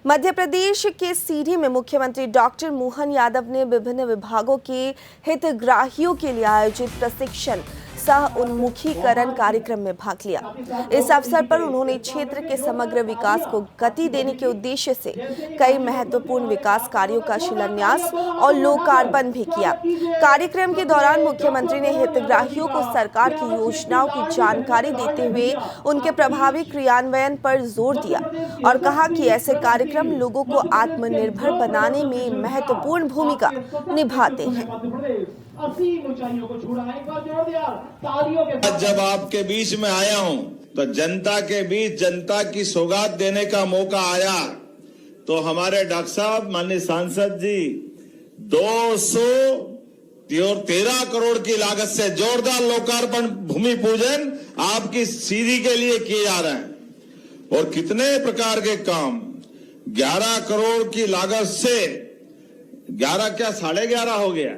मध्य प्रदेश के सीधी में मुख्यमंत्री डॉक्टर मोहन यादव ने विभिन्न विभागों के हितग्राहियों के लिए आयोजित प्रशिक्षण सह उन्मुखीकरण कार्यक्रम में भाग लिया। इस अवसर पर उन्होंने क्षेत्र के समग्र विकास को गति देने के उद्देश्य से कई महत्वपूर्ण विकास कार्यों का शिलान्यास और लोकार्पण भी किया। कार्यक्रम के दौरान मुख्यमंत्री ने हितग्राहियों को सरकार की योजनाओं की जानकारी देते हुए उनके प्रभावी क्रियान्वयन पर जोर दिया और कहा कि ऐसे कार्यक्रम लोगों को आत्मनिर्भर बनाने में महत्वपूर्ण भूमिका निभाते हैं। जब आपके बीच में आया हूं तो जनता के बीच जनता की सौगात देने का मौका आया तो हमारे डॉक्टर साहब माननीय सांसद जी 213 करोड़ की लागत से जोरदार लोकार्पण भूमि पूजन आपकी सीधी के लिए किए जा रहे हैं। और कितने प्रकार के काम 11 करोड़ की लागत से 11 क्या 11.5 हो गया।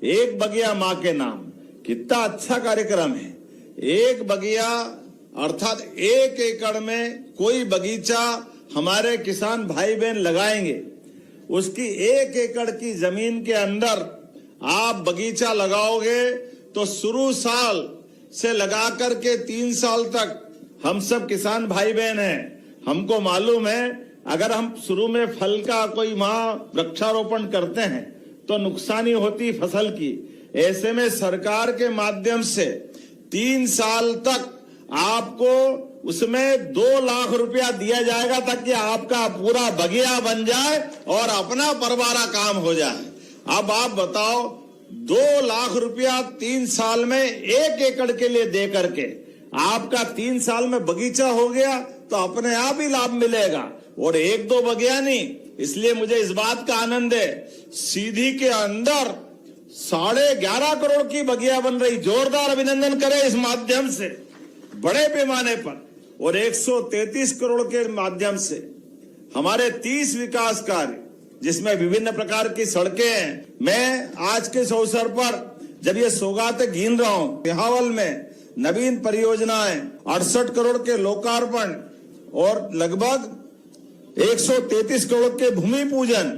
एक बगिया मां के नाम, कितना अच्छा कार्यक्रम है। एक बगिया अर्थात 1 एकड़ में कोई बगीचा हमारे किसान भाई बहन लगाएंगे, उसकी 1 एकड़ की जमीन के अंदर आप बगीचा लगाओगे तो शुरू साल से लगाकर के 3 साल तक हम सब किसान भाई बहन हैं, हमको मालूम है अगर हम शुरू में फल का कोई वहां वृक्षारोपण करते हैं तो नुकसानी होती फसल की। ऐसे में सरकार के माध्यम से 3 साल तक आपको उसमें 2 लाख रुपया दिया जाएगा ताकि आपका पूरा बगिया बन जाए और अपना परवारा काम हो जाए। अब आप बताओ 2 लाख रुपया 3 साल में 1 एकड़ के लिए दे करके आपका 3 साल में बगीचा हो गया तो अपने आप ही लाभ मिलेगा और 1-2 बगिया नहीं। इसलिए मुझे इस बात का आनंद है सीधी के अंदर 11.5 करोड़ की बगिया बन रही। जोरदार अभिनंदन करें इस माध्यम से बड़े पैमाने पर। और 133 करोड़ के माध्यम से हमारे 30 विकास कार्य जिसमें विभिन्न प्रकार की सड़कें हैं। मैं आज के इस अवसर पर जब ये सौगातें गिन रहा हूं, बिहावल में नवीन परियोजनाएं 68 करोड़ के लोकार्पण और लगभग 133 करोड़ के भूमि पूजन।